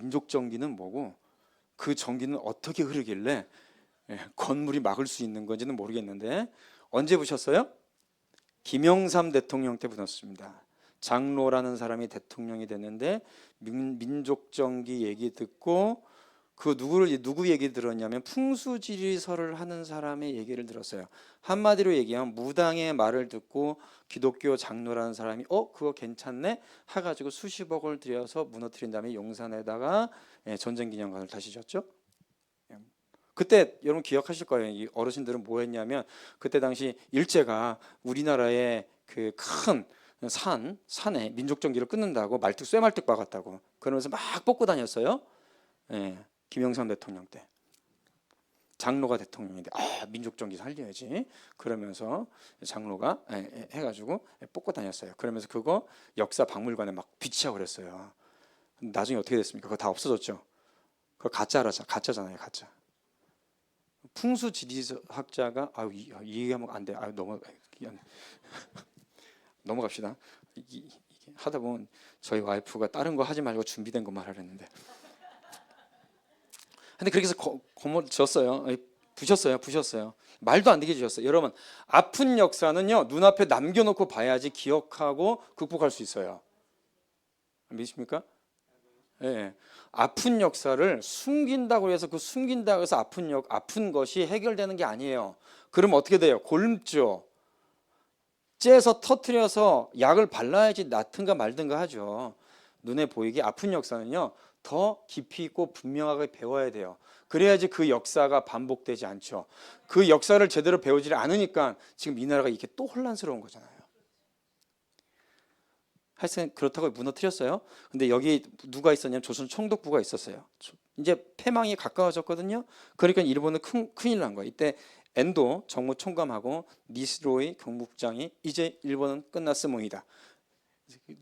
민족 정기는 뭐고 그 정기는 어떻게 흐르길래 건물이 막을 수 있는 건지는 모르겠는데 언제 부셨어요? 김영삼 대통령 때 부었습니다. 장로라는 사람이 대통령이 됐는데 민족 정기 얘기 듣고 그 누구 얘기 들었냐면 풍수지리설을 하는 사람의 얘기를 들었어요. 한마디로 얘기하면 무당의 말을 듣고 기독교 장로라는 사람이 그거 괜찮네 해가지고 수십억을 들여서 무너뜨린 다음에 용산에다가 전쟁기념관을 다시 지었죠. 그때 여러분 기억하실 거예요. 이 어르신들은 뭐 했냐면 그때 당시 일제가 우리나라의 그 큰 산에 민족정기를 끊는다고 말뚝 쇠말뚝 박았다고 그러면서 막 뽑고 다녔어요. 김영삼 대통령 때 장로가 대통령인데 민족정기 살려야지 그러면서 장로가 해가지고 뽑고 다녔어요. 그러면서 그거 역사 박물관에 막 비치하고 그랬어요. 나중에 어떻게 됐습니까? 그거 다 없어졌죠. 그거 가짜잖아요, 가짜. 풍수지리학자가 이 얘기하면 안 돼. 넘어갑시다. 이게 하다 보면 저희 와이프가 다른 거 하지 말고 준비된 것만 하려는데. 근데 그렇게 해서 건물 지었어요. 부셨어요. 말도 안 되게 지었어요. 여러분, 아픈 역사는요 눈앞에 남겨놓고 봐야지 기억하고 극복할 수 있어요. 믿으십니까? 예. 아픈 역사를 숨긴다고 해서 그 숨긴다고 해서 아픈 것이 해결되는 게 아니에요. 그럼 어떻게 돼요? 곪죠. 째서 터트려서 약을 발라야지 낫든가 말든가 하죠. 눈에 보이게 아픈 역사는요 더 깊이 있고 분명하게 배워야 돼요. 그래야지 그 역사가 반복되지 않죠. 그 역사를 제대로 배우지 않으니까 지금 이 나라가 이렇게 또 혼란스러운 거잖아요. 하여튼 그렇다고 무너뜨렸어요. 근데 여기 누가 있었냐면 조선 총독부가 있었어요. 이제 패망이 가까워졌거든요. 그러니까 일본은 큰일 난 거예요. 이때 엔도 정무총감하고 니시로이 경무국장이 이제 일본은 끝났으모이다.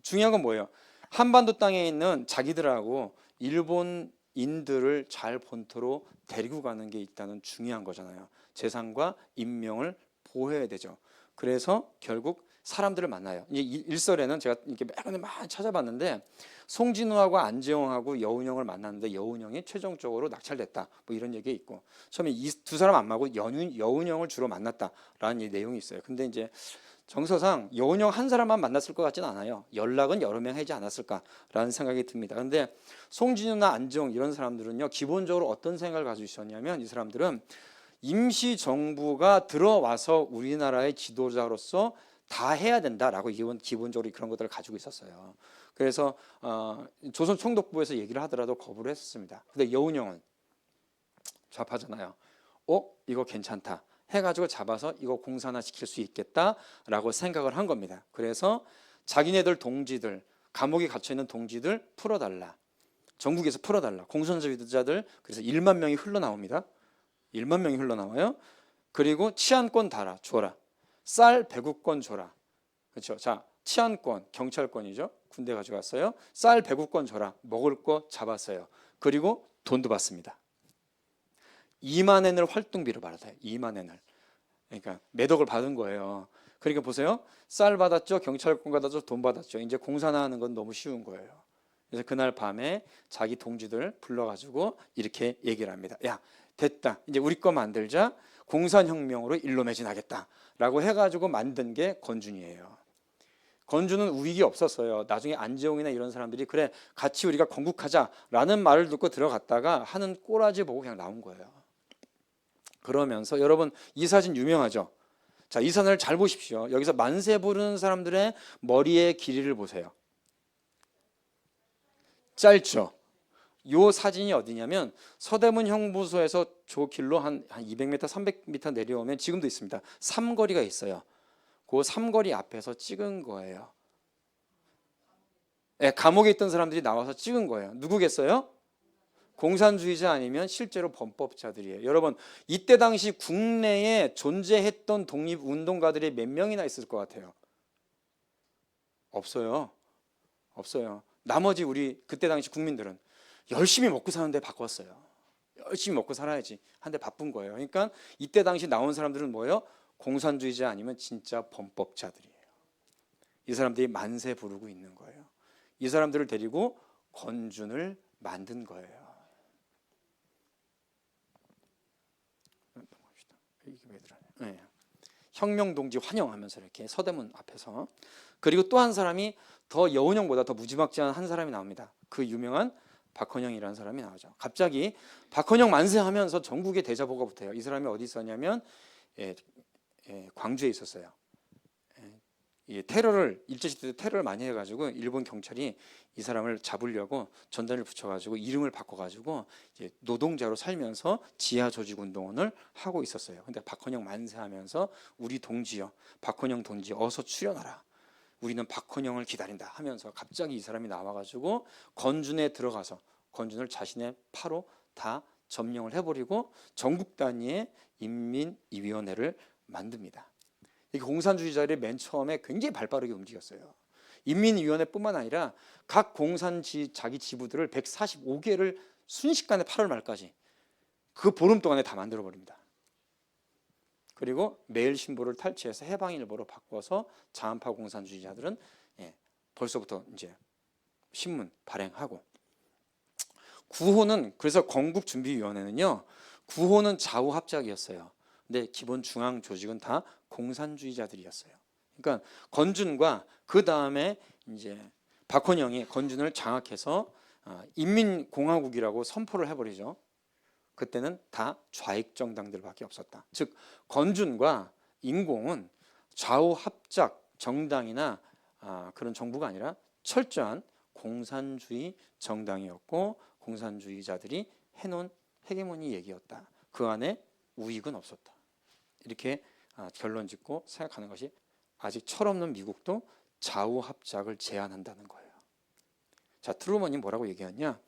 중요한 건 뭐예요? 한반도 땅에 있는 자기들하고 일본인들을 잘 본토로 데리고 가는 게 있다는 중요한 거잖아요. 재산과 인명을 보호해야 되죠. 그래서 결국 사람들을 만나요. 일설에는 제가 이렇게 많이 찾아봤는데 송진우하고 안재홍하고 여운형을 만났는데 여운형이 최종적으로 낙찰됐다. 뭐 이런 얘기 있고 처음에 이 두 사람 안 맞고 여운형을 주로 만났다라는 내용이 있어요. 근데 이제 정서상 여운형 한 사람만 만났을 것 같지는 않아요. 연락은 여러 명 하지 않았을까라는 생각이 듭니다. 그런데 송진우나 안재홍 이런 사람들은요 기본적으로 어떤 생각을 가지고 있었냐면 이 사람들은 임시정부가 들어와서 우리나라의 지도자로서 다 해야 된다라고 기본적으로 그런 것들을 가지고 있었어요. 그래서 조선 총독부에서 얘기를 하더라도 거부를 했었습니다. 근데 여운형은 좌파잖아요. 이거 괜찮다 해가지고 잡아서 이거 공산화 시킬 수 있겠다라고 생각을 한 겁니다. 그래서 자기네들 동지들 감옥에 갇혀있는 동지들 풀어달라. 전국에서 풀어달라. 공산주의자들 그래서 1만 명이 흘러나옵니다. 1만 명이 흘러나와요. 그리고 치안권 줘라. 쌀 배구권 줘라. 그렇죠. 자, 치안권, 경찰권이죠. 군대 가져갔어요. 쌀 배구권 줘라. 먹을 거 잡았어요. 그리고 돈도 받습니다. 2만 엔을 활동비로 받아요. 2만 엔을. 그러니까 매덕을 받은 거예요. 그러니까 보세요. 쌀 받았죠. 경찰권 받았죠. 돈 받았죠. 이제 공산화하는 건 너무 쉬운 거예요. 그래서 그날 밤에 자기 동지들 불러가지고 이렇게 얘기를 합니다. 야, 됐다. 이제 우리 거 만들자. 공산혁명으로 일로 매진하겠다. 라고 해가지고 만든 게 건준이에요. 건준은 우익이 없었어요. 나중에 안재홍이나 이런 사람들이 그래 같이 우리가 건국하자라는 말을 듣고 들어갔다가 하는 꼬라지 보고 그냥 나온 거예요. 그러면서 여러분 이 사진 유명하죠? 자, 이 사진을 잘 보십시오. 여기서 만세 부르는 사람들의 머리의 길이를 보세요. 짧죠? 이 사진이 어디냐면 서대문 형무소에서 저 길로 한 200m, 300m 내려오면 지금도 있습니다. 삼거리가 있어요. 그 삼거리 앞에서 찍은 거예요. 감옥에 있던 사람들이 나와서 찍은 거예요. 누구겠어요? 공산주의자 아니면 실제로 범법자들이에요. 여러분 이때 당시 국내에 존재했던 독립운동가들이 몇 명이나 있을 것 같아요? 없어요. 나머지 우리 그때 당시 국민들은 열심히 먹고 사는데 바꿨어요. 열심히 먹고 살아야지 한데 바쁜 거예요. 그러니까 이때 당시 나온 사람들은 뭐예요? 공산주의자 아니면 진짜 범법자들이에요. 이 사람들이 만세 부르고 있는 거예요. 이 사람들을 데리고 건준을 만든 거예요. 이게 왜 들어가냐? 네. 혁명 동지 환영하면서 이렇게 서대문 앞에서. 그리고 또 한 사람이 더 여운형보다 더 무지막지한 한 사람이 나옵니다. 그 유명한 박헌영이라는 사람이 나오죠. 갑자기 박헌영 만세하면서 전국에 대자보가 붙어요. 이 사람이 어디 있었냐면 광주에 있었어요. 테러를 일제시대 때 테러를 많이 해가지고 일본 경찰이 이 사람을 잡으려고 전단을 붙여가지고 이름을 바꿔가지고 이제 노동자로 살면서 지하 조직 운동을 하고 있었어요. 근데 박헌영 만세하면서 우리 동지여, 박헌영 동지 어서 출연하라. 우리는 박헌영을 기다린다 하면서 갑자기 이 사람이 나와가지고 건준에 들어가서 건준을 자신의 파로 다 점령을 해버리고 전국 단위의 인민위원회를 만듭니다. 이게 공산주의자들이 맨 처음에 굉장히 발빠르게 움직였어요. 인민위원회뿐만 아니라 각 자기 지부들을 145개를 순식간에 8월 말까지 그 보름 동안에 다 만들어버립니다. 그리고 매일신보를 탈취해서 해방일보로 바꿔서 자한파 공산주의자들은 벌써부터 이제 신문 발행하고, 구호는 그래서 건국준비위원회는요, 구호는 좌우합작이었어요. 근데 기본 중앙 조직은 다 공산주의자들이었어요. 그러니까 건준과 그 다음에 이제 박헌영이 건준을 장악해서 인민공화국이라고 선포를 해버리죠. 그때는 다 좌익 정당들밖에 없었다. 즉 건준과 인공은 좌우합작 정당이나 그런 정부가 아니라 철저한 공산주의 정당이었고 공산주의자들이 해놓은 헤게모니 얘기였다. 그 안에 우익은 없었다. 이렇게 결론 짓고 생각하는 것이, 아직 철없는 미국도 좌우합작을 제안한다는 거예요. 자, 트루먼이 뭐라고 얘기했냐?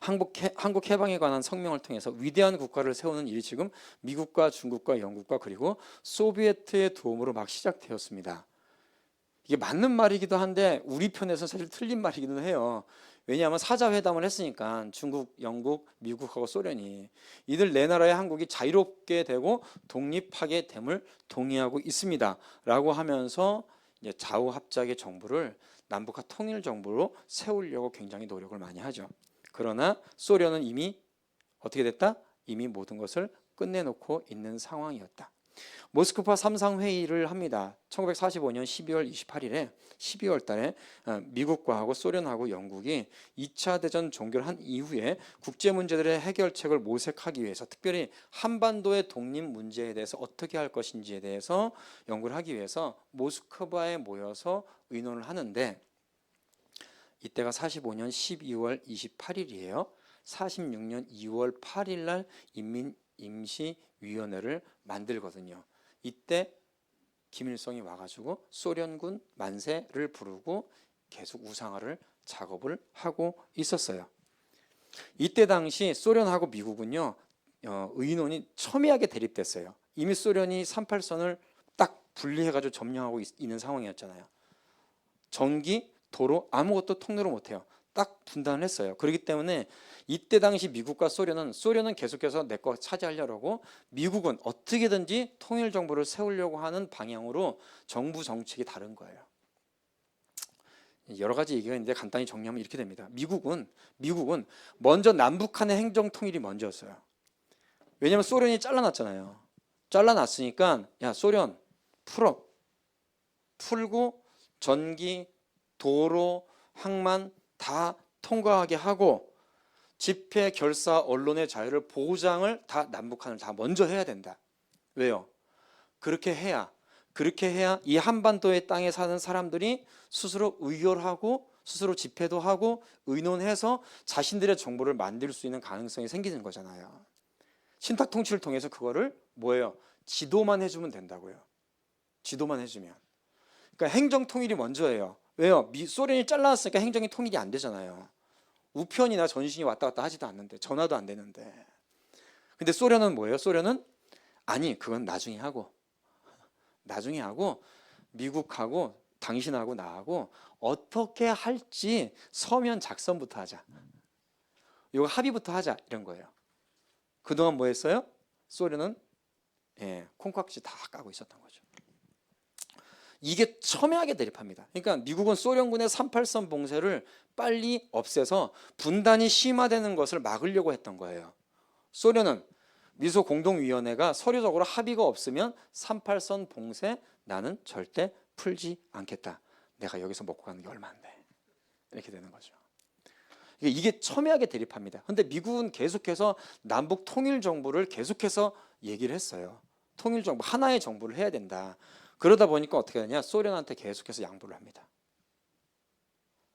한국 해방에 관한 성명을 통해서 위대한 국가를 세우는 일이 지금 미국과 중국과 영국과 그리고 소비에트의 도움으로 막 시작되었습니다. 이게 맞는 말이기도 한데 우리 편에서 사실 틀린 말이기도 해요. 왜냐하면 사자회담을 했으니까 중국, 영국, 미국하고 소련이 이들 네 나라의 한국이 자유롭게 되고 독립하게 됨을 동의하고 있습니다 라고 하면서 이제 좌우합작의 정부를 남북한 통일 정부로 세우려고 굉장히 노력을 많이 하죠. 그러나 소련은 이미 어떻게 됐다? 이미 모든 것을 끝내놓고 있는 상황이었다. 모스크바 3상 회의를 합니다. 1945년 12월 28일에 12월 달에 미국과 하고 소련하고 영국이 2차 대전 종결을 한 이후에 국제 문제들의 해결책을 모색하기 위해서, 특별히 한반도의 독립 문제에 대해서 어떻게 할 것인지에 대해서 연구를 하기 위해서 모스크바에 모여서 의논을 하는데, 이때가 45년 12월 28일이에요. 46년 2월 8일 날 인민임시위원회를 만들거든요. 이때 김일성이 와가지고 소련군 만세를 부르고 계속 우상화를 작업을 하고 있었어요. 이때 당시 소련하고 미국은요, 의논이 첨예하게 대립됐어요. 이미 소련이 38선을 딱 분리해가지고 점령하고 있는 상황이었잖아요. 전기, 도로 아무것도 통로를 못해요. 딱 분단을 했어요. 그렇기 때문에 이때 당시 미국과 소련은 계속해서 내 거 차지하려고, 미국은 어떻게든지 통일 정부를 세우려고 하는 방향으로 정부 정책이 다른 거예요. 여러 가지 얘기가 있는데 간단히 정리하면 이렇게 됩니다. 미국은 먼저 남북한의 행정 통일이 먼저였어요. 왜냐하면 소련이 잘라놨잖아요. 잘라놨으니까 야 소련 풀고 전기, 도로, 항만 다 통과하게 하고 집회, 결사, 언론의 자유를 보장을 다 남북한을 다 먼저 해야 된다. 왜요? 그렇게 해야 이 한반도의 땅에 사는 사람들이 스스로 의결하고 스스로 집회도 하고 의논해서 자신들의 정부를 만들 수 있는 가능성이 생기는 거잖아요. 신탁 통치를 통해서 그거를 뭐예요? 지도만 해주면 된다고요. 지도만 해주면. 그러니까 행정 통일이 먼저예요. 왜요? 소련이 잘라놨으니까 행정이 통일이 안 되잖아요. 우편이나 전신이 왔다 갔다 하지도 않는데, 전화도 안 되는데. 근데 소련은 뭐예요? 소련은 아니 그건 나중에 하고 미국하고 당신하고 나하고 어떻게 할지 서면 작성부터 하자. 이거 합의부터 하자 이런 거예요. 그동안 뭐 했어요? 소련은 콩깍지 다 까고 있었던 거죠. 이게 첨예하게 대립합니다. 그러니까 미국은 소련군의 38선 봉쇄를 빨리 없애서 분단이 심화되는 것을 막으려고 했던 거예요. 소련은 미소 공동위원회가 서류적으로 합의가 없으면 38선 봉쇄 나는 절대 풀지 않겠다. 내가 여기서 먹고 가는 게 얼마인데. 이렇게 되는 거죠. 이게 첨예하게 대립합니다. 그런데 미국은 계속해서 남북 통일 정부를 계속해서 얘기를 했어요. 통일 정부, 하나의 정부를 해야 된다. 그러다 보니까 어떻게 되냐? 소련한테 계속해서 양보를 합니다.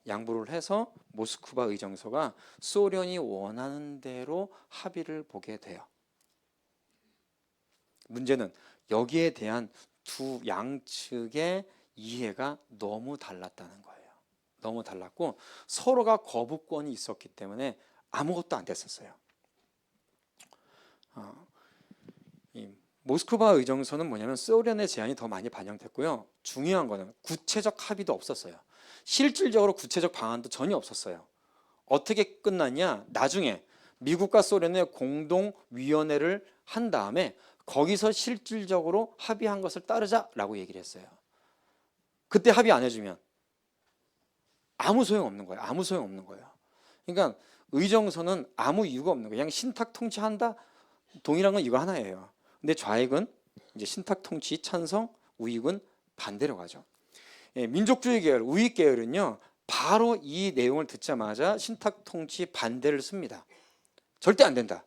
양보를 해서 모스크바 의정서가 소련이 원하는 대로 합의를 보게 돼요. 문제는 여기에 대한 두 양측의 이해가 너무 달랐다는 거예요. 너무 달랐고 서로가 거부권이 있었기 때문에 아무것도 안 됐었어요. 이 모스크바 의정서는 뭐냐면 소련의 제안이 더 많이 반영됐고요. 중요한 거는 구체적 합의도 없었어요. 실질적으로 구체적 방안도 전혀 없었어요. 어떻게 끝났냐? 나중에 미국과 소련의 공동위원회를 한 다음에 거기서 실질적으로 합의한 것을 따르자라고 얘기를 했어요. 그때 합의 안 해주면 아무 소용없는 거예요. 아무 소용없는 거예요. 그러니까 의정서는 아무 이유가 없는 거예요. 그냥 신탁 통치한다? 동일한 건 이거 하나예요. 근데 좌익은 이제 신탁 통치 찬성, 우익은 반대로 가죠. 예, 민족주의 계열, 우익 계열은요, 바로 이 내용을 듣자마자 신탁 통치 반대를 씁니다. 절대 안 된다.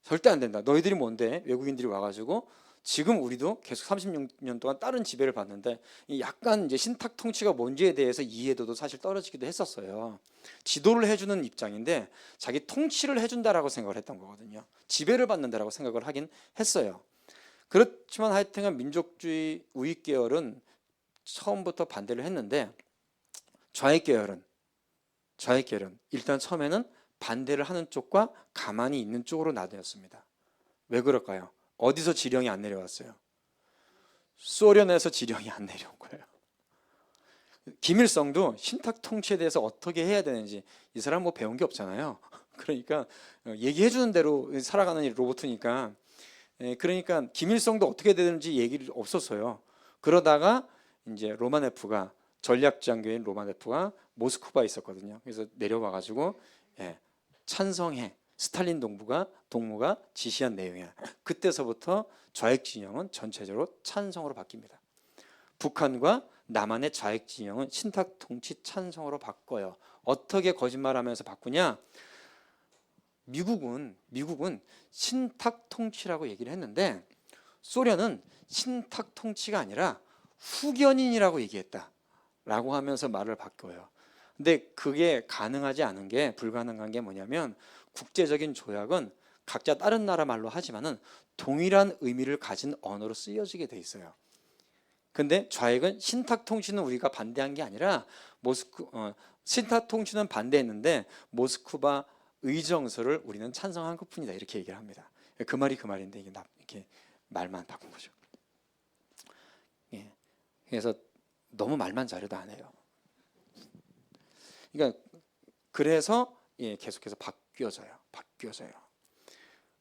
절대 안 된다. 너희들이 뭔데? 외국인들이 와가지고 지금 우리도 계속 36년 동안 다른 지배를 받는데 약간 이제 신탁 통치가 뭔지에 대해서 이해도도 사실 떨어지기도 했었어요. 지도를 해주는 입장인데 자기 통치를 해준다라고 생각을 했던 거거든요. 지배를 받는다라고 생각을 하긴 했어요. 그렇지만 하여튼 민족주의 우익 계열은 처음부터 반대를 했는데 좌익 계열은 일단 처음에는 반대를 하는 쪽과 가만히 있는 쪽으로 나뉘었습니다. 왜 그럴까요? 어디서 지령이 안 내려왔어요? 소련에서 지령이 안 내려온 거예요. 김일성도 신탁 통치에 대해서 어떻게 해야 되는지 이 사람 뭐 배운 게 없잖아요. 그러니까 얘기해 주는 대로 살아가는 로봇이니까 그러니까 김일성도 어떻게 되는지 얘기를 없었어요. 그러다가 이제 로마네프가 전략장교인 로마네프가 모스크바에 있었거든요. 그래서 내려와 가지고 찬성해. 스탈린 동무가 지시한 내용이야. 그때서부터 좌익 진영은 전체적으로 찬성으로 바뀝니다. 북한과 남한의 좌익 진영은 신탁 통치 찬성으로 바꿔요. 어떻게 거짓말하면서 바꾸냐? 미국은 신탁 통치라고 얘기를 했는데 소련은 신탁 통치가 아니라 후견인이라고 얘기했다라고 하면서 말을 바꿔요. 근데 그게 가능하지 않은 게 불가능한 게 뭐냐면 국제적인 조약은 각자 다른 나라 말로 하지만은 동일한 의미를 가진 언어로 쓰여지게 돼 있어요. 근데 좌익은 신탁 통치는 우리가 반대한 게 아니라 신탁 통치는 반대했는데 모스크바 의정서를 우리는 찬성한 것뿐이다 이렇게 얘기를 합니다. 그 말이 그 말인데 이렇게 말만 바꾼 거죠. 예. 그래서 너무 말만 잘해도 안 해요. 그러니까 그래서 계속해서 바뀌어져요.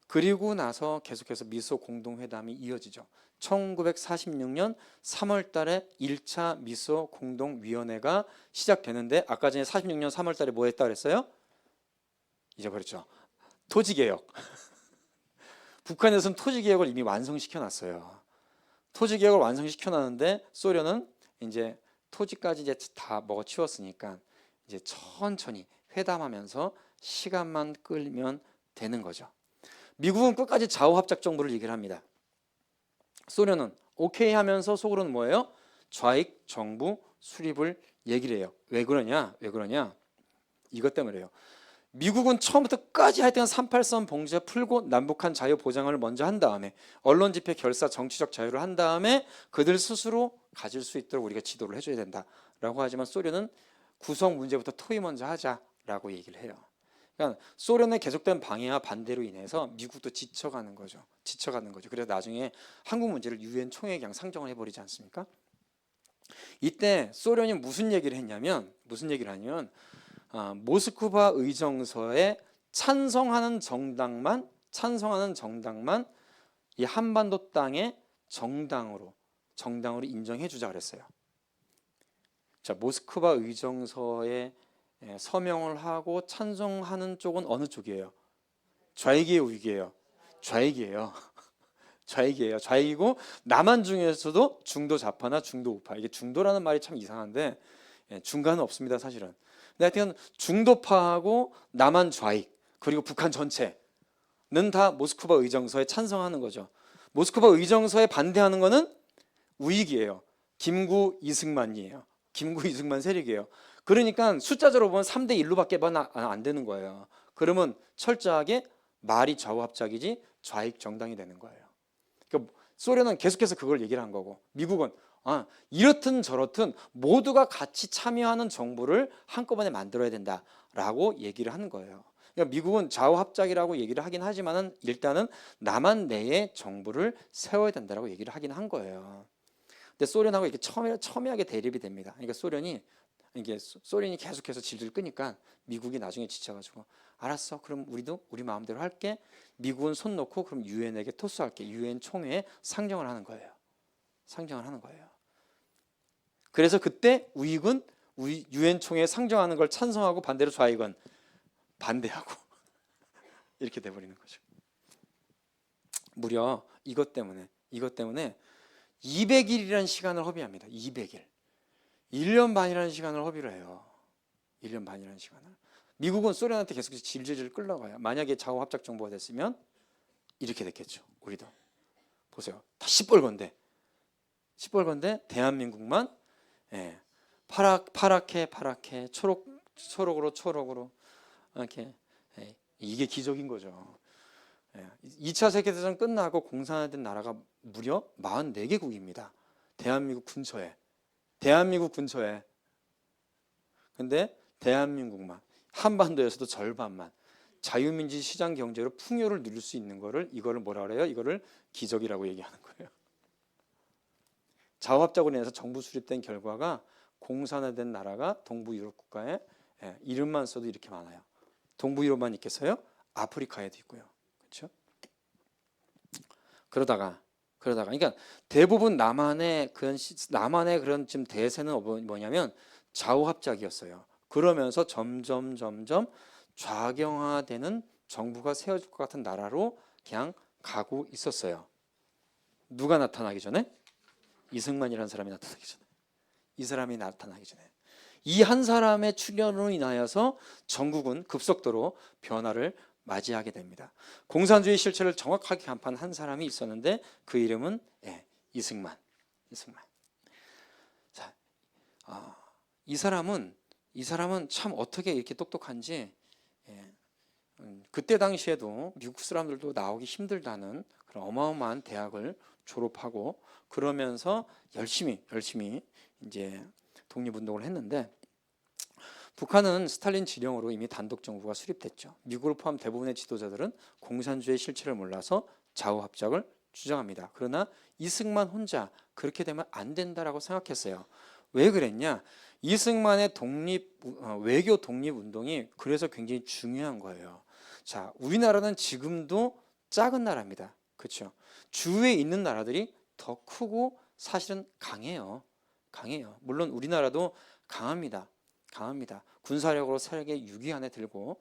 그리고 나서 계속해서 미소 공동회담이 이어지죠. 1946년 3월 달에 1차 미소 공동위원회가 시작되는데 아까 전에 46년 3월 달에 뭐 했다 그랬어요? 잊어버렸죠. 토지개혁. 북한에서는 토지개혁을 이미 완성시켜 놨어요. 토지개혁을 완성시켜 놨는데 소련은 이제 토지까지 이제 다 먹어치웠으니까 이제 천천히 회담하면서 시간만 끌면 되는 거죠. 미국은 끝까지 좌우합작 정부를 얘기를 합니다. 소련은 오케이 하면서 속으로는 뭐예요? 좌익 정부 수립을 얘기를 해요. 왜 그러냐? 이것 때문에요. 미국은 처음부터 끝까지 하여튼 38선 봉쇄 풀고 남북한 자유 보장을 먼저 한 다음에 언론 집회 결사 정치적 자유를 한 다음에 그들 스스로 가질 수 있도록 우리가 지도를 해줘야 된다라고 하지만 소련은 구성 문제부터 토의 먼저 하자라고 얘기를 해요. 그러니까 소련의 계속된 방해와 반대로 인해서 미국도 지쳐가는 거죠. 그래서 나중에 한국 문제를 유엔 총회에 그냥 상정을 해버리지 않습니까? 이때 소련이 무슨 얘기를 하냐면 모스크바 의정서에 찬성하는 정당만 이 한반도 땅의 정당으로 정당으로 인정해 주자 그랬어요. 자, 모스크바 의정서에 서명을 하고 찬성하는 쪽은 어느 쪽이에요? 좌익이에요, 우익이에요? 좌익이에요. 좌익이에요. 좌익이고 남한 중에서도 중도 좌파나 중도 우파. 이게 중도라는 말이 참 이상한데 중간은 없습니다, 사실은. 근데 하여튼 중도파하고 남한 좌익 그리고 북한 전체는 다 모스크바 의정서에 찬성하는 거죠. 모스크바 의정서에 반대하는 거는 우익이에요. 김구 이승만이에요. 김구 이승만 세력이에요. 그러니까 숫자적으로 보면 3대 1로밖에 안 되는 거예요. 그러면 철저하게 말이 좌우합작이지 좌익 정당이 되는 거예요. 그러니까 소련은 계속해서 그걸 얘기를 한 거고 미국은 이렇든 저렇든 모두가 같이 참여하는 정부를 한꺼번에 만들어야 된다라고 얘기를 하는 거예요. 그러니까 미국은 좌우합작이라고 얘기를 하긴 하지만은 일단은 남한 내에 정부를 세워야 된다라고 얘기를 하긴 한 거예요. 근데 소련하고 이렇게 첨예하게 대립이 됩니다. 그러니까 소련이 계속해서 질질 끄니까 미국이 나중에 지쳐가지고 알았어, 그럼 우리도 우리 마음대로 할게. 미국은 손 놓고 그럼 유엔에게 토스할게. 유엔 총회에 상정을 하는 거예요. 상정을 하는 거예요. 그래서 그때 우익은 유엔 총회에 상정하는 걸 찬성하고 반대로 좌익은 반대하고 이렇게 돼버리는 거죠. 무려 이것 때문에 200일이라는 시간을 허비합니다. 200일. 1년 반이라는 시간을 허비를 해요. 1년 반이라는 시간을. 미국은 소련한테 계속해서 질질 끌러가요. 만약에 좌우합작 정부가 됐으면 이렇게 됐겠죠. 우리도. 보세요. 다 시뻘건데 대한민국만 파랗게 초록으로 이렇게 이게 기적인 거죠. 2차 세계대전 끝나고 공산화된 나라가 무려 44개국입니다. 대한민국 근처에. 근데 대한민국만 한반도에서도 절반만 자유민주 시장 경제로 풍요를 누릴 수 있는 이거를 뭐라 그래요? 이거를 기적이라고 얘기하는 거예요. 좌우합작으로 인해서 정부 수립된 결과가 공산화된 나라가 동부 유럽 국가에 이름만 써도 이렇게 많아요. 동부 유럽만 있겠어요? 아프리카에도 있고요. 그렇죠? 그러다가 그러니까 대부분 남한의 그런 지금 대세는 뭐냐면 좌우합작이었어요. 그러면서 점점 좌경화되는 정부가 세워질 것 같은 나라로 그냥 가고 있었어요. 누가 나타나기 전에? 이승만이라는 사람이 나타나기 전에. 이 사람이 나타나기 전에. 이 한 사람의 출현으로 인하여서 전국은 급속도로 변화를 맞이하게 됩니다. 공산주의 실체를 정확하게 간파한 한 사람이 있었는데 그 이름은 이승만. 자, 이 사람은 참 어떻게 이렇게 똑똑한지 그때 당시에도 미국 사람들도 나오기 힘들다는 그런 어마어마한 대학을 졸업하고 그러면서 열심히 이제 독립운동을 했는데 북한은 스탈린 지령으로 이미 단독 정부가 수립됐죠. 미국을 포함 대부분의 지도자들은 공산주의 실체를 몰라서 좌우합작을 주장합니다. 그러나 이승만 혼자 그렇게 되면 안 된다라고 생각했어요. 왜 그랬냐? 이승만의 외교 독립운동이 그래서 굉장히 중요한 거예요. 자, 우리나라는 지금도 작은 나라입니다. 그렇죠? 주위에 있는 나라들이 더 크고 사실은 강해요. 물론 우리나라도 강합니다. 군사력으로 세계 6위 안에 들고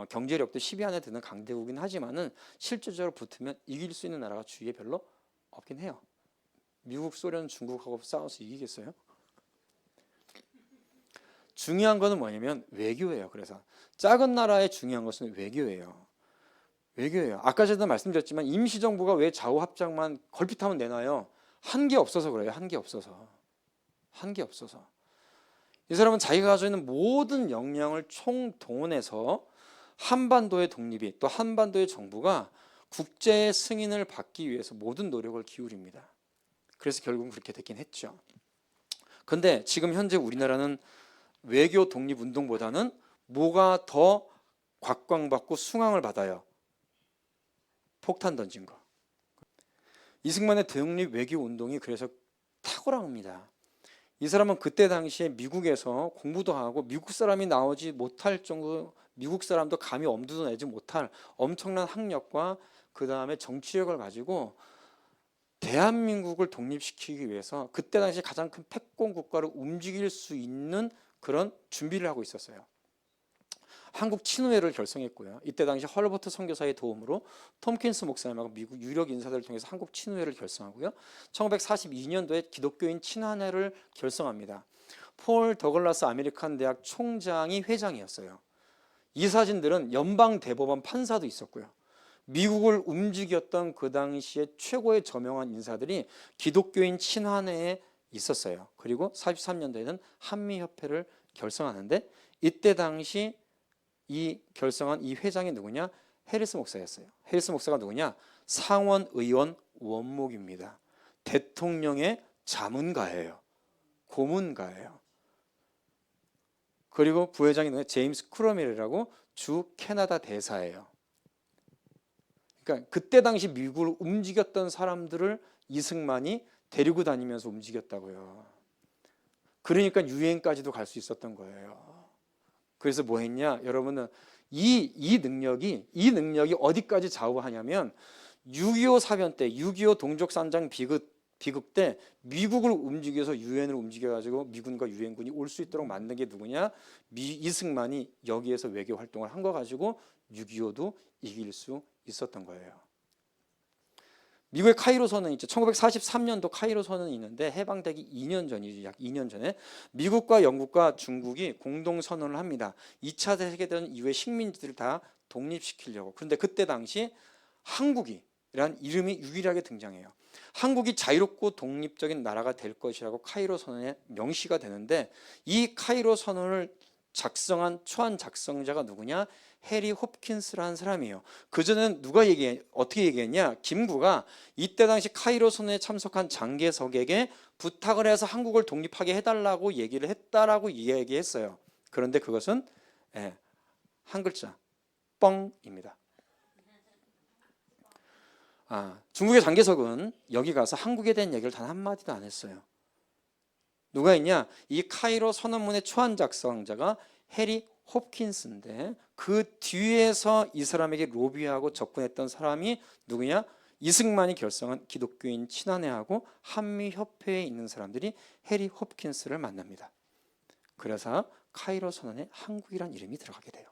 경제력도 10위 안에 드는 강대국이긴 하지만은 실질적으로 붙으면 이길 수 있는 나라가 주위에 별로 없긴 해요. 미국, 소련, 중국하고 싸워서 이기겠어요? 중요한 거는 뭐냐면 외교예요. 그래서 작은 나라의 중요한 것은 외교예요. 아까 전에도 말씀드렸지만 임시정부가 왜 좌우합작만 걸핏하면 내놔요? 한 게 없어서 그래요. 한 게 없어서. 이 사람은 자기가 가지고 있는 모든 역량을 총동원해서 한반도의 독립이 또 한반도의 정부가 국제의 승인을 받기 위해서 모든 노력을 기울입니다. 그래서 결국은 그렇게 됐긴 했죠. 그런데 지금 현재 우리나라는 외교 독립운동보다는 뭐가 더 곽광받고 숭앙을 받아요? 폭탄 던진 거. 이승만의 독립 외교운동이 그래서 탁월합니다. 이 사람은 그때 당시에 미국에서 공부도 하고 미국 사람이 나오지 못할 정도, 미국 사람도 감히 엄두도 내지 못할 엄청난 학력과 그 다음에 정치력을 가지고 대한민국을 독립시키기 위해서 그때 당시 가장 큰 패권 국가로 움직일 수 있는 그런 준비를 하고 있었어요. 한국 친우회를 결성했고요. 이때 당시 헐버트 선교사의 도움으로 톰킨스 목사님하고 미국 유력 인사들을 통해서 한국 친우회를 결성하고요. 1942년도에 기독교인 친환회를 결성합니다. 폴 더글라스 아메리칸 대학 총장이 회장이었어요. 이 사진들은 연방 대법원 판사도 있었고요. 미국을 움직였던 그 당시에 최고의 저명한 인사들이 기독교인 친환회에 있었어요. 그리고 43년도에는 한미협회를 결성하는데 이때 당시 이 결성한 이 회장이 누구냐? 해리스 목사였어요. 해리스 목사가 누구냐? 상원 의원 원목입니다. 대통령의 자문가예요. 고문가예요. 그리고 부회장이 누구냐? 제임스 크로멜이라고 주 캐나다 대사예요. 그러니까 그때 당시 미국을 움직였던 사람들을 이승만이 데리고 다니면서 움직였다고요. 그러니까 유엔까지도 갈 수 있었던 거예요. 그래서 뭐 했냐? 여러분은 이 능력이 어디까지 좌우하냐면 6.25 사변 때 6.25 동족산장 비극 때 미국을 움직여서 유엔을 움직여가지고 미군과 유엔군이 올 수 있도록 만든 게 누구냐? 이승만이 여기에서 외교 활동을 한 거 가지고 6.25도 이길 수 있었던 거예요. 미국의 카이로 선언 있죠. 1943년도 카이로 선언이 있는데 해방되기 2년 전이죠. 약 2년 전에 미국과 영국과 중국이 공동 선언을 합니다. 2차 세계대전 이후에 식민지들을 다 독립시키려고. 그런데 그때 당시 한국이라는 이름이 유일하게 등장해요. 한국이 자유롭고 독립적인 나라가 될 것이라고 카이로 선언에 명시가 되는데 이 카이로 선언을 작성한 초안 작성자가 누구냐? 해리 홉킨스라는 사람이에요. 그전엔 누가 어떻게 얘기했냐? 김구가 이때 당시 카이로 선언에 참석한 장개석에게 부탁을 해서 한국을 독립하게 해달라고 얘기를 했다라고 얘기했어요. 그런데 그것은 한 글자 뻥입니다. 중국의 장개석은 여기 가서 한국에 대한 얘기를 단 한마디도 안 했어요. 누가 했냐? 이 카이로 선언문의 초안 작성자가 해리 홉킨스인데 그 뒤에서 이 사람에게 로비하고 접근했던 사람이 누구냐? 이승만이 결성한 기독교인 친환회하고 한미협회에 있는 사람들이 해리 홉킨스를 만납니다. 그래서 카이로 선언에 한국이란 이름이 들어가게 돼요.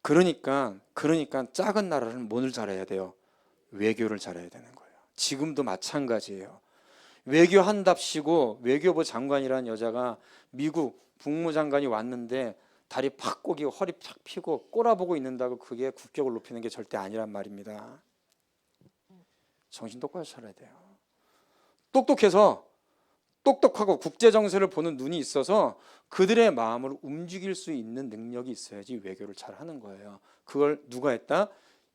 그러니까 작은 나라는 뭐를 잘해야 돼요? 외교를 잘해야 되는 거예요. 지금도 마찬가지예요. 외교한답시고 외교부 장관이라는 여자가 미국 국무장관이 왔는데 다리 팍 꼬기고 허리 팍 펴고 꼬라보고 있는다고 그게 국격을 높이는 게 절대 아니란 말입니다. 정신 똑바로 차려야 돼요. 똑똑하고 국제정세를 보는 눈이 있어서 그들의 마음을 움직일 수 있는 능력이 있어야지 외교를 잘하는 거예요. 그걸 누가 했다?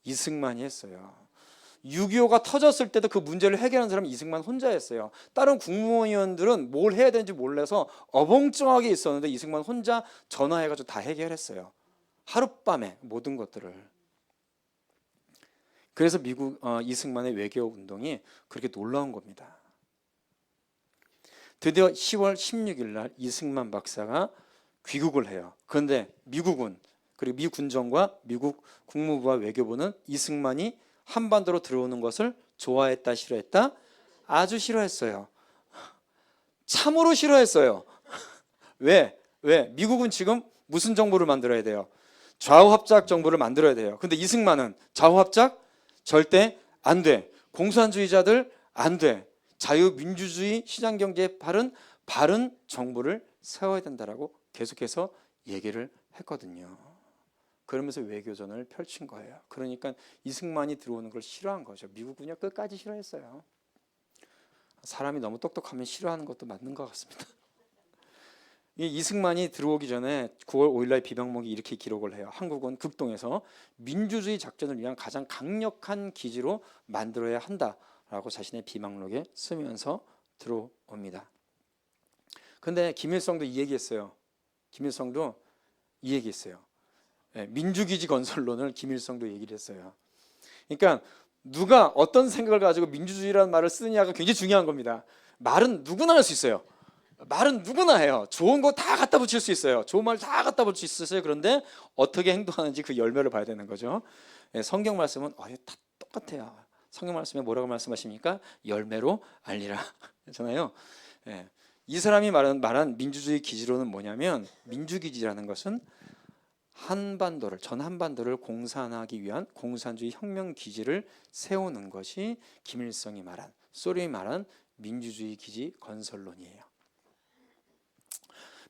이승만이 했어요. 6.25가 터졌을 때도 그 문제를 해결한 사람은 이승만 혼자였어요. 다른 국무위원들은 뭘 해야 되는지 몰라서 어벙쩡하게 있었는데 이승만 혼자 전화해가지고 다 해결했어요. 하룻밤에 모든 것들을. 그래서 이승만의 외교 운동이 그렇게 놀라운 겁니다. 드디어 10월 16일 날 이승만 박사가 귀국을 해요. 그런데 미국은 그리고 미 군정과 미국 국무부와 외교부는 이승만이 한반도로 들어오는 것을 좋아했다, 싫어했다? 아주 싫어했어요. 참으로 싫어했어요. 왜? 미국은 지금 무슨 정부를 만들어야 돼요? 좌우합작 정부를 만들어야 돼요. 근데 이승만은 좌우합작? 절대 안 돼. 공산주의자들 안 돼. 자유민주주의 시장경제에 바른 정부를 세워야 된다라고 계속해서 얘기를 했거든요. 그러면서 외교전을 펼친 거예요. 그러니까 이승만이 들어오는 걸 싫어한 거죠. 미국은요 끝까지 싫어했어요. 사람이 너무 똑똑하면 싫어하는 것도 맞는 것 같습니다. 이승만이 들어오기 전에 9월 5일 날 비방록이 이렇게 기록을 해요. 한국은 극동에서 민주주의 작전을 위한 가장 강력한 기지로 만들어야 한다라고 자신의 비방록에 쓰면서 들어옵니다. 그런데 김일성도 이 얘기했어요. 민주기지 건설론을 김일성도 얘기를 했어요. 그러니까 누가 어떤 생각을 가지고 민주주의라는 말을 쓰느냐가 굉장히 중요한 겁니다. 말은 누구나 할 수 있어요. 말은 누구나 해요. 좋은 거 다 갖다 붙일 수 있어요. 좋은 말 다 갖다 붙일 수 있어요. 그런데 어떻게 행동하는지 그 열매를 봐야 되는 거죠. 성경 말씀은 똑같아요. 성경 말씀에 뭐라고 말씀하십니까? 열매로 알리라 하잖아요. 예. 이 사람이 말한 민주주의 기지론은 뭐냐면, 민주기지라는 것은 전 한반도를 공산하기 위한 공산주의 혁명 기지를 세우는 것이 김일성이 말한, 소련이 말한 민주주의 기지 건설론이에요.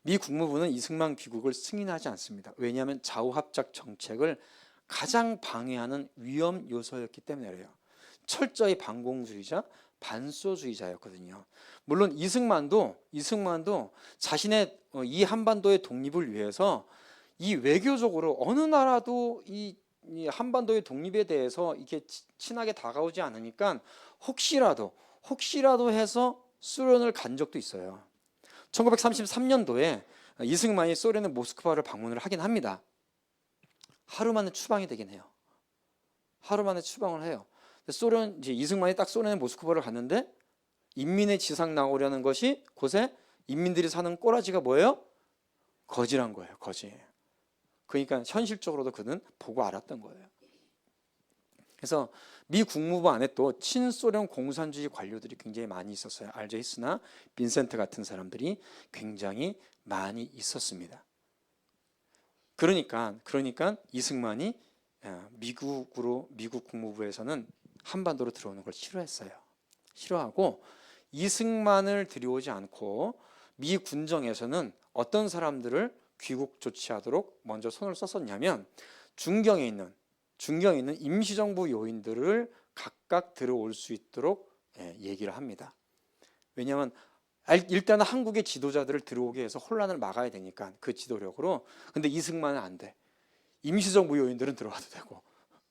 미 국무부는 이승만 귀국을 승인하지 않습니다. 왜냐하면 좌우합작 정책을 가장 방해하는 위험 요소였기 때문에 그래요. 철저히 반공주의자, 반소주의자였거든요. 물론 이승만도 자신의 이 한반도의 독립을 위해서 이 외교적으로 어느 나라도 이 한반도의 독립에 대해서 이렇게 친하게 다가오지 않으니까 혹시라도 해서 소련을 간 적도 있어요. 1933년도에 이승만이 소련의 모스크바를 방문을 하긴 합니다. 하루 만에 추방이 되긴 해요. 하루 만에 추방을 해요. 이제 이승만이 딱 소련의 모스크바를 갔는데, 인민의 지상 나오려는 것이 곳에 인민들이 사는 꼬라지가 뭐예요? 거지란 거예요. 거지. 그러니까 현실적으로도 그는 보고 알았던 거예요. 그래서 미 국무부 안에 또 친소련 공산주의 관료들이 굉장히 많이 있었어요. 알제 히스나 빈센트 같은 사람들이 굉장히 많이 있었습니다. 그러니까 이승만이 미국 국무부에서는 한반도로 들어오는 걸 싫어했어요. 싫어하고 이승만을 들여오지 않고 미 군정에서는 어떤 사람들을 귀국 조치하도록 먼저 손을 썼었냐면, 중경에 있는 임시정부 요인들을 각각 들어올 수 있도록 얘기를 합니다. 왜냐하면 일단은 한국의 지도자들을 들어오게 해서 혼란을 막아야 되니까, 그 지도력으로. 근데 이승만은 안 돼. 임시정부 요인들은 들어와도 되고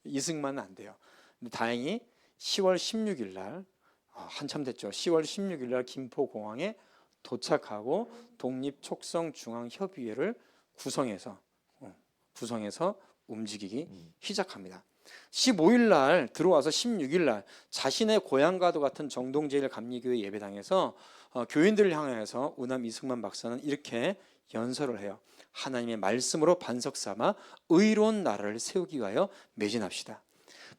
이승만은 안 돼요. 근데 다행히 10월 16일 날, 한참 됐죠. 10월 16일 날 김포공항에 도착하고 독립촉성중앙협의회를 구성해서 움직이기 시작합니다. 15일 날 들어와서 16일 날 자신의 고향과도 같은 정동제일감리교회 예배당에서 교인들을 향해서 우남 이승만 박사는 이렇게 연설을 해요. 하나님의 말씀으로 반석 삼아 의로운 나라를 세우기 위하여 매진합시다.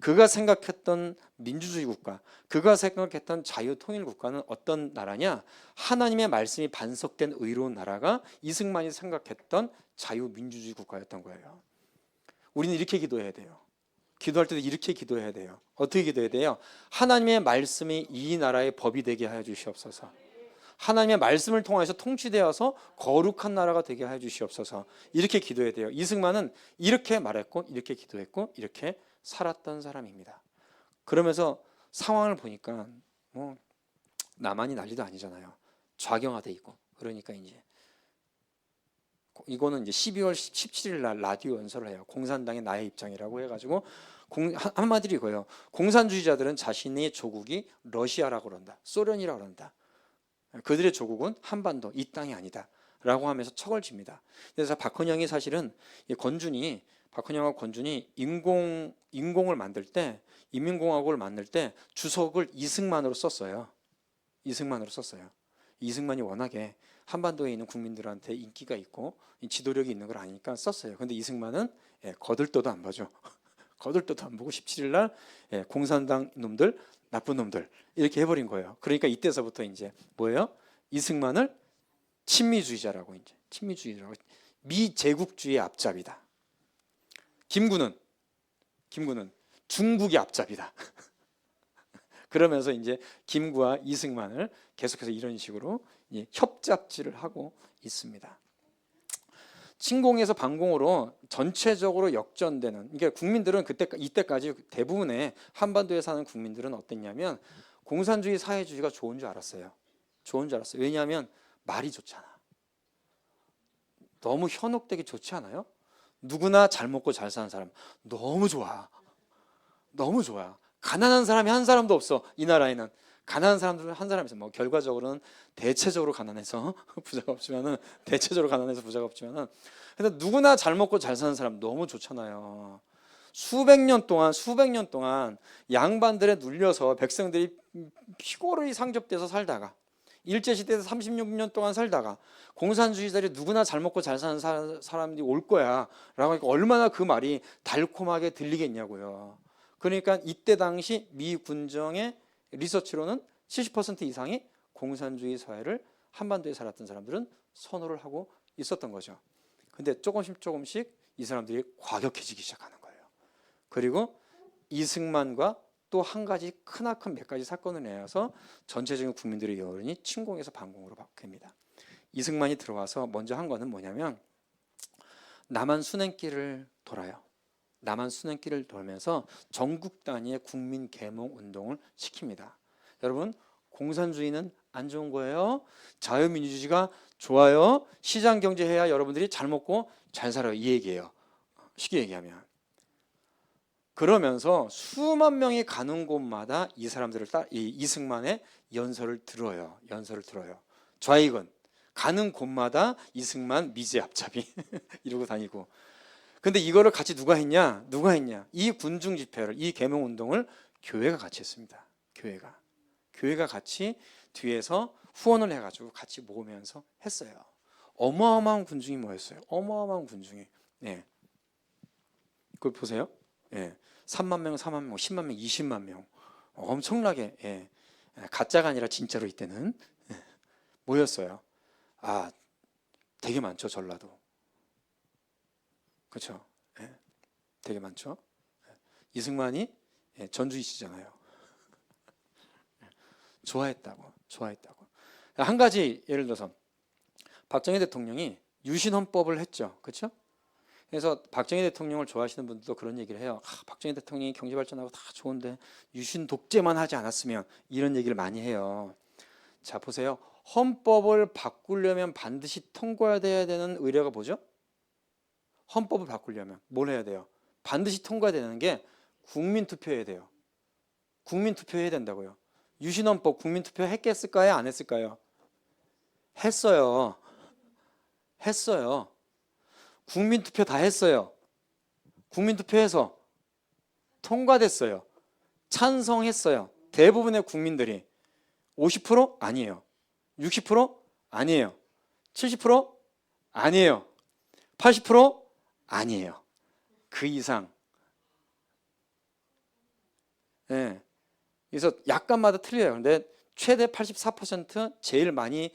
그가 생각했던 민주주의 국가, 그가 생각했던 자유통일국가는 어떤 나라냐? 하나님의 말씀이 반석된 의로운 나라가 이승만이 생각했던 자유민주주의 국가였던 거예요. 우리는 이렇게 기도해야 돼요. 기도할 때도 이렇게 기도해야 돼요. 어떻게 기도해야 돼요? 하나님의 말씀이 이 나라의 법이 되게 하여 주시옵소서. 하나님의 말씀을 통해서 통치되어서 거룩한 나라가 되게 하여 주시옵소서. 이렇게 기도해야 돼요. 이승만은 이렇게 말했고, 이렇게 기도했고, 이렇게 살았던 사람입니다. 그러면서 상황을 보니까 뭐 나만이 난리도 아니잖아요. 좌경화돼 있고. 그러니까 이거는 이제 12월 17일 날 라디오 연설을 해요. 공산당의 나의 입장이라고 해가지고 한마디로 이거예요. 공산주의자들은 자신의 조국이 러시아라고 그런다, 소련이라고 그런다. 그들의 조국은 한반도, 이 땅이 아니다 라고 하면서 척을 집니다. 그래서 박헌영이 사실은 박헌영하고 권준이 인공을 만들 때, 인민공화국을 만들 때 주석을 이승만으로 썼어요. 이승만이 워낙에 한반도에 있는 국민들한테 인기가 있고 지도력이 있는 걸 아니까 썼어요. 근데 이승만은 거들떠도 안 봐줘. 거들떠도 안 보고 17일 날 공산당 놈들, 나쁜 놈들 이렇게 해버린 거예요. 그러니까 이때서부터 이제 뭐예요? 이승만을 친미주의자라고, 미제국주의의 앞잡이다. 김구는 중국의 앞잡이다. 그러면서 이제 김구와 이승만을 계속해서 이런 식으로 협잡질을 하고 있습니다. 침공에서 반공으로 전체적으로 역전되는, 그러니까 국민들은 이때까지 대부분의 한반도에 사는 국민들은 어땠냐면 공산주의 사회주의가 좋은 줄 알았어요. 왜냐하면 말이 좋잖아. 너무 현혹되게 좋지 않아요? 누구나 잘 먹고 잘 사는 사람 너무 좋아. 가난한 사람이 한 사람도 없어. 이 나라에는 가난한 사람들은 한 사람이 있어. 뭐 결과적으로는 대체적으로 가난해서 부자가 없지만은, 근데 누구나 잘 먹고 잘 사는 사람 너무 좋잖아요. 수백 년 동안 양반들에 눌려서 백성들이 피골이 상접돼서 살다가, 일제시대에서 36년 동안 살다가 공산주의자들이 누구나 잘 먹고 잘 사는 사람들이 올 거야 라고 하니까 얼마나 그 말이 달콤하게 들리겠냐고요. 그러니까 이때 당시 미 군정의 리서치로는 70% 이상이 공산주의 사회를 한반도에 살았던 사람들은 선호를 하고 있었던 거죠. 근데 조금씩 이 사람들이 과격해지기 시작하는 거예요. 그리고 이승만과 또 한 가지 크나큰 몇 가지 사건을 내서 전체적인 국민들의 여론이 침공에서 반공으로 바뀝니다. 이승만이 들어와서 먼저 한 거는 뭐냐면 남한 순행길을 돌아요. 남한 순행길을 돌면서 전국 단위의 국민 계몽 운동을 시킵니다. 여러분, 공산주의는 안 좋은 거예요. 자유민주주의가 좋아요. 시장 경제 해야 여러분들이 잘 먹고 잘 살아요. 이 얘기예요. 쉽게 얘기하면. 그러면서 수만 명이 가는 곳마다 이 사람들을 이승만의 연설을 들어요. 좌익은 가는 곳마다 이승만 미제 앞잡이 이러고 다니고. 근데 이거를 같이 누가 했냐? 이 군중 집회를, 이 계몽 운동을 교회가 같이 했습니다. 교회가 같이 뒤에서 후원을 해가지고 같이 모으면서 했어요. 어마어마한 군중이 모였어요. 어마어마한 군중이. 네. 그걸 보세요. 예. 3만 명, 4만 명, 10만 명, 20만 명. 엄청나게, 예. 가짜가 아니라 진짜로 이때는 모였어요. 아, 되게 많죠, 전라도. 그렇죠? 예. 되게 많죠. 이승만이 전주이시잖아요. 좋아했다고. 한 가지 예를 들어서 박정희 대통령이 유신헌법을 했죠. 그렇죠? 그래서 박정희 대통령을 좋아하시는 분들도 그런 얘기를 해요. 박정희 대통령이 경제 발전하고 다 좋은데 유신 독재만 하지 않았으면, 이런 얘기를 많이 해요. 자, 보세요. 헌법을 바꾸려면 반드시 통과해야 되는 의례가 뭐죠? 헌법을 바꾸려면 뭘 해야 돼요? 반드시 통과해야 되는 게 국민투표해야 돼요. 국민투표해야 된다고요. 유신헌법 국민투표 했겠을까요? 안 했을까요? 했어요. 국민투표 다 했어요. 국민투표해서 통과됐어요. 찬성했어요. 대부분의 국민들이. 50% 아니에요. 60% 아니에요. 70% 아니에요. 80% 아니에요. 그 이상. 네. 그래서 약간마다 틀려요. 근데 최대 84%, 제일 많이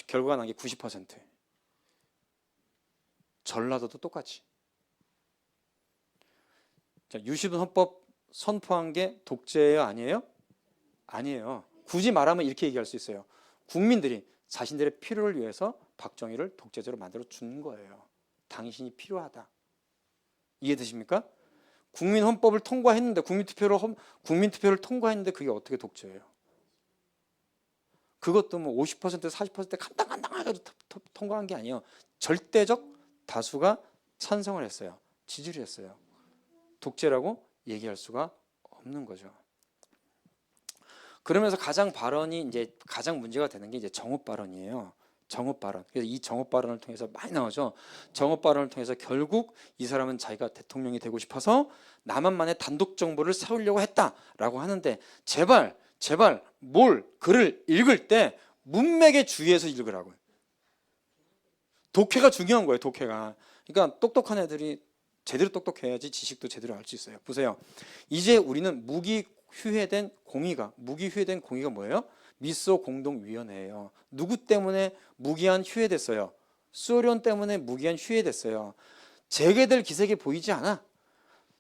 결과가 난 게 90%. 전라도도 똑같이. 자, 유신헌법 선포한 게 독재예요, 아니에요? 아니에요. 굳이 말하면 이렇게 얘기할 수 있어요. 국민들이 자신들의 필요를 위해서 박정희를 독재자로 만들어 준 거예요. 당신이 필요하다. 이해되십니까? 국민헌법을 통과했는데, 국민투표를 통과했는데 그게 어떻게 독재예요? 그것도 뭐 50%, 40% 간당간당하게 통과한 게 아니에요. 절대적 다수가 찬성을 했어요. 지지를 했어요. 독재라고 얘기할 수가 없는 거죠. 그러면서 가장 문제가 되는 게 이제 정읍 발언이에요. 정읍 발언. 그래서 이 정읍 발언을 통해서 많이 나오죠. 정읍 발언을 통해서 결국 이 사람은 자기가 대통령이 되고 싶어서 남한만의 단독 정부를 세우려고 했다라고 하는데, 제발 글을 읽을 때 문맥에 주의해서 읽으라고요. 독해가 중요한 거예요. 독해가. 그러니까 똑똑한 애들이 제대로 똑똑해야지 지식도 제대로 알 수 있어요. 보세요. 이제 우리는 무기휴회된 공의가 뭐예요? 미소 공동위원회예요. 누구 때문에 무기한 휴회됐어요? 소련 때문에 무기한 휴회됐어요. 재개될 기색이 보이지 않아.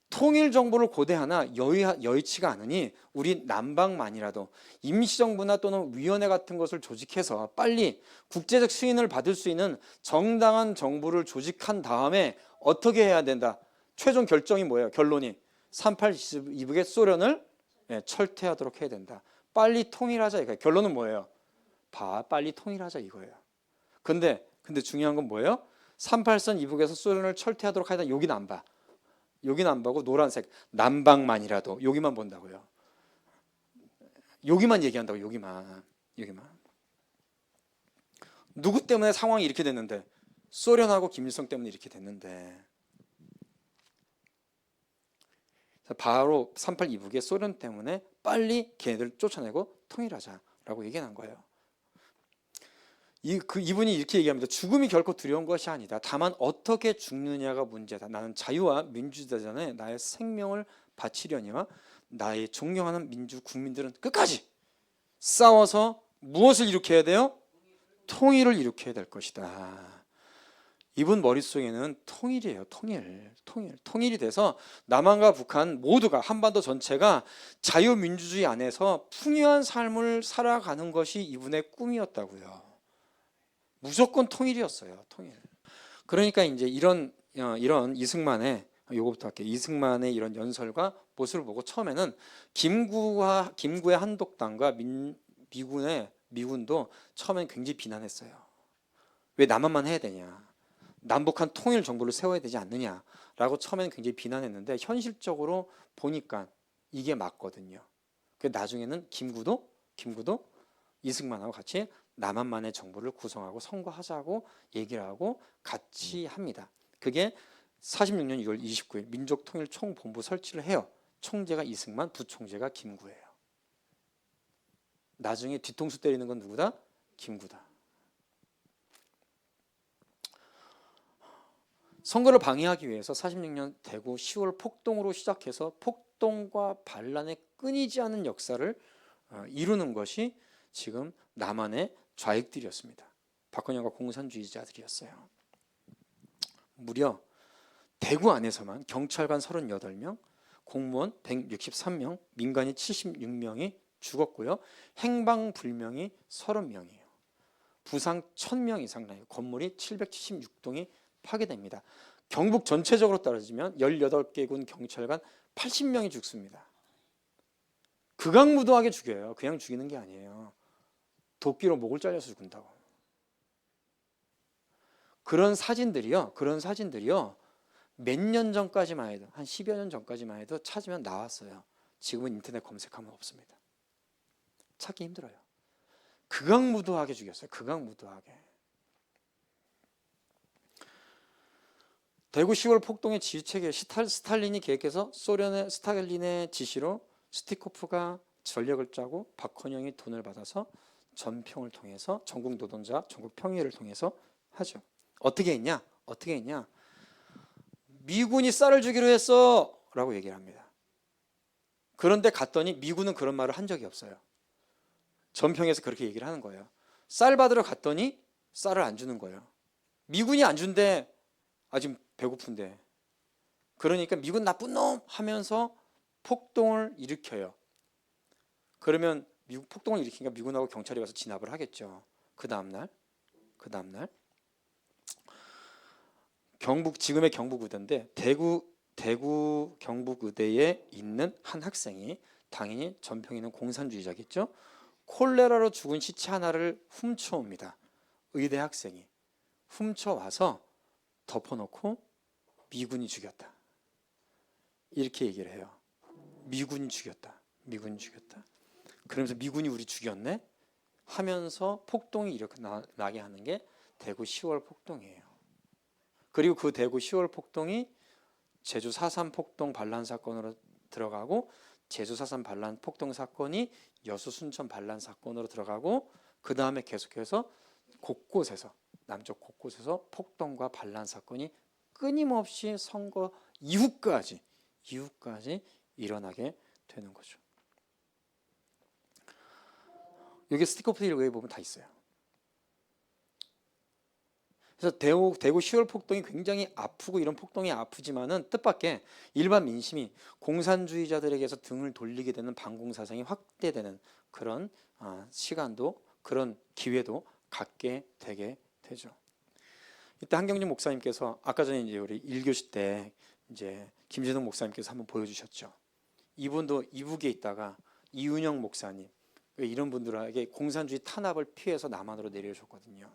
통일 정부를 고대하나 여의치가 않으니 우리 남방만이라도 임시정부나 또는 위원회 같은 것을 조직해서 빨리 국제적 승인을 받을 수 있는 정당한 정부를 조직한 다음에 어떻게 해야 된다. 최종 결정이 뭐예요? 결론이 38 이북의 소련을 철퇴하도록 해야 된다. 빨리 통일하자 이거예요. 결론은 뭐예요? 빨리 통일하자 이거예요. 근데 중요한 건 뭐예요? 38선 이북에서 소련을 철퇴하도록 하다. 여기는 안 봐. 여기는 안 보고 노란색 남방만이라도 여기만 본다고요. 여기만 얘기한다고. 여기만. 누구 때문에 상황이 이렇게 됐는데? 소련하고 김일성 때문에 이렇게 됐는데. 바로 38 이북의 소련 때문에 빨리 걔네들 쫓아내고 통일하자라고 얘기한 거예요. 이분이 이렇게 얘기합니다. 죽음이 결코 두려운 것이 아니다. 다만 어떻게 죽느냐가 문제다. 나는 자유와 민주주의 전에 나의 생명을 바치려니와 나의 존경하는 민주 국민들은 끝까지 싸워서 무엇을 일으켜야 돼요? 통일을 일으켜야 될 것이다. 이분 머릿속에는 통일이에요. 통일이 돼서 남한과 북한 모두가, 한반도 전체가 자유민주주의 안에서 풍요한 삶을 살아가는 것이 이분의 꿈이었다고요. 무조건 통일이었어요. 통일. 그러니까 이제 이런 이승만의, 요거부터 할게요. 이승만의 이런 연설과 모습을 보고 처음에는 김구의 한독당과 미군도 처음엔 굉장히 비난했어요. 왜 남한만 해야 되냐? 남북한 통일 정부를 세워야 되지 않느냐라고 처음에는 굉장히 비난했는데 현실적으로 보니까 이게 맞거든요. 나중에는 김구도 이승만하고 같이 남한만의 정부를 구성하고 선거하자고 얘기를 하고 같이 합니다. 그게 46년 6월 29일 민족통일총본부 설치를 해요. 총재가 이승만, 부총재가 김구예요. 나중에 뒤통수 때리는 건 누구다? 김구다. 선거를 방해하기 위해서 46년 대구 10월 폭동으로 시작해서 폭동과 반란의 끊이지 않은 역사를 이루는 것이 지금 남한의 좌익들이었습니다. 박헌영과 공산주의자들이었어요. 무려 대구 안에서만 경찰관 38명, 공무원 163명, 민간인 76명이 죽었고요. 행방불명이 30명이에요. 부상 1000명 이상 나요. 건물이 776동이 파괴됩니다. 경북 전체적으로 따져지면 18개군 경찰관 80명이 죽습니다. 극악무도하게 죽여요. 그냥 죽이는 게 아니에요. 도끼로 목을 잘려서 죽는다고. 그런 사진들이요. 몇 년 전까지만 해도, 한 10여 년 전까지만 해도 찾으면 나왔어요. 지금은 인터넷 검색하면 없습니다. 찾기 힘들어요. 극악무도하게 죽였어요. 극악무도하게. 대구 10월 폭동의 지휘체계, 스탈린이 계획해서 소련의 스탈린의 지시로 스티코프가 전략을 짜고 박헌영이 돈을 받아서 전평을 통해서 전국 노동자 전국 평의회를 통해서 하죠. 어떻게 했냐? 미군이 쌀을 주기로 했어 라고 얘기를 합니다. 그런데 갔더니 미군은 그런 말을 한 적이 없어요. 전평에서 그렇게 얘기를 하는 거예요. 쌀 받으러 갔더니 쌀을 안 주는 거예요. 미군이 안 준대. 지금 배고픈데. 그러니까 미군 나쁜 놈 하면서 폭동을 일으켜요. 그러면 폭동을 일으키니까 미군하고 경찰이 가서 진압을 하겠죠. 그 다음날 지금의 경북의대인데 대구 경북의대에 있는 한 학생이, 당연히 전평에 있는 공산주의자겠죠. 콜레라로 죽은 시체 하나를 훔쳐옵니다. 의대 학생이 훔쳐와서 덮어놓고 미군이 죽였다. 이렇게 얘기를 해요. 미군이 죽였다. 그러면서 미군이 우리 죽였네? 하면서 폭동이 이렇게 나게 하는 게 대구 10월 폭동이에요. 그리고 그 대구 10월 폭동이 제주 4.3 폭동 반란 사건으로 들어가고, 제주 4.3 반란 폭동 사건이 여수 순천 반란 사건으로 들어가고, 그 다음에 계속해서 곳곳에서, 남쪽 곳곳에서 폭동과 반란 사건이 끊임없이 선거 이후까지 일어나게 되는 거죠. 여기 스티커프들에 보면 다 있어요. 그래서 대구 10월 폭동이 굉장히 아프고, 이런 폭동이 아프지만은 뜻밖의 일반 민심이 공산주의자들에게서 등을 돌리게 되는 반공사상이 확대되는 그런 시간도, 그런 기회도 갖게 되게 되죠. 이때 한경준 목사님께서 아까 전에 이제 우리 1교시 때 이제 김진동 목사님께서 한번 보여주셨죠. 이분도 이북에 있다가 이윤영 목사님, 이런 분들에게 공산주의 탄압을 피해서 남한으로 내려오셨거든요.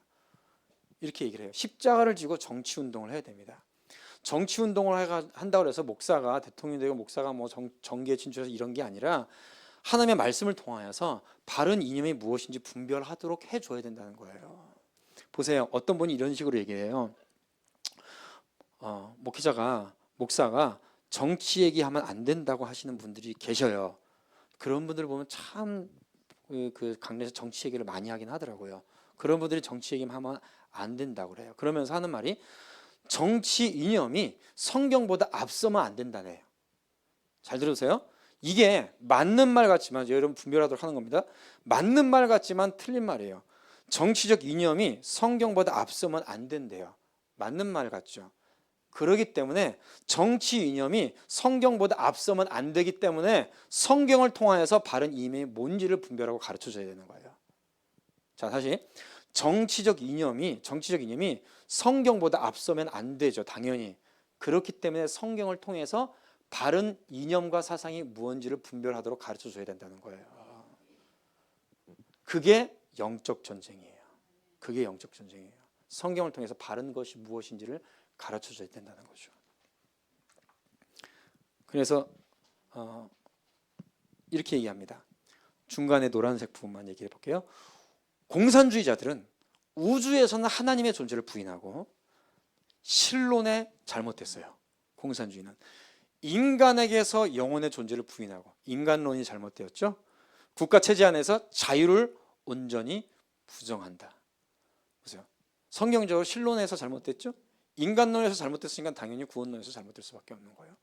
이렇게 얘기를 해요. 십자가를 지고 정치운동을 해야 됩니다. 정치운동을 한다고 해서 목사가 대통령이 되고 목사가 뭐 정계에 진출해서 이런 게 아니라 하나님의 말씀을 통하여서 바른 이념이 무엇인지 분별하도록 해줘야 된다는 거예요. 보세요. 어떤 분이 이런 식으로 얘기해요. 목사가 정치 얘기하면 안 된다고 하시는 분들이 계셔요. 그런 분들을 보면 참 그 강단에서 정치 얘기를 많이 하긴 하더라고요. 그런 분들이 정치 얘기하면 안 된다고 그래요. 그러면서 하는 말이 정치 이념이 성경보다 앞서면 안 된다네요. 잘 들으세요. 이게 맞는 말 같지만 여러분 분별하도록 하는 겁니다. 맞는 말 같지만 틀린 말이에요. 정치적 이념이 성경보다 앞서면 안 된대요. 맞는 말 같죠. 그렇기 때문에 정치 이념이 성경보다 앞서면 안 되기 때문에 성경을 통하여서 바른 이념이 뭔지를 분별하고 가르쳐줘야 되는 거예요. 자, 다시 정치적 이념이 성경보다 앞서면 안 되죠. 당연히. 그렇기 때문에 성경을 통해서 바른 이념과 사상이 무엇인지를 분별하도록 가르쳐줘야 된다는 거예요. 그게 영적 전쟁이에요. 그게 영적 전쟁이에요. 성경을 통해서 바른 것이 무엇인지를 가르쳐줘야 된다는 거죠. 그래서 이렇게 얘기합니다. 중간에 노란색 부분만 얘기해 볼게요. 공산주의자들은 우주에서는 하나님의 존재를 부인하고 신론에 잘못됐어요. 공산주의는 인간에게서 영혼의 존재를 부인하고 인간론이 잘못되었죠. 국가체제 안에서 자유를 온전히 부정한다. 보세요. 성경적으로 신론에서 잘못됐죠. 인간론에서 잘못됐으니까 당연히 구원론에서 잘못될 수밖에 없는 거예요.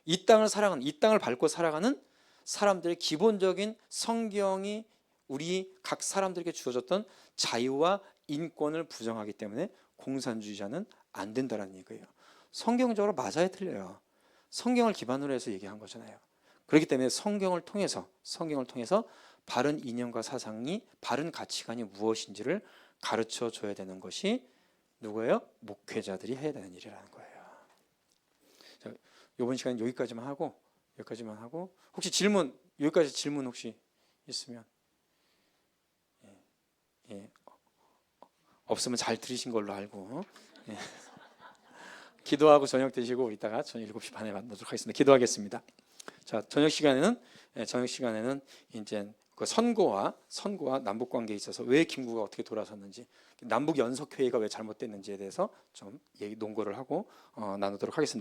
이 땅을 밟고 살아가는 사람들의 기본적인 성경이 우리 각 사람들에게 주어졌던 자유와 인권을 부정하기 때문에 공산주의자는 안 된다는 얘기예요. 성경적으로 맞아야 틀려요. 성경을 기반으로 해서 얘기한 거잖아요. 그렇기 때문에 성경을 통해서 바른 이념과 사상이 바른 가치관이 무엇인지를 가르쳐 줘야 되는 것이 누구예요? 목회자들이 해야 되는 일이라는 거예요. 자, 이번 시간은 여기까지만 하고 혹시 여기까지 질문 혹시 있으면 예. 없으면 잘 들으신 걸로 알고 예. 기도하고 저녁 드시고 이따가 저녁 7시 반에 만나도록 하겠습니다. 기도하겠습니다. 자, 저녁 시간에는 이제 그 선거와 남북 관계에 있어서 왜 김구가 어떻게 돌아섰는지, 남북 연석 회의가 왜 잘못됐는지에 대해서 좀 논거를 하고 나누도록 하겠습니다.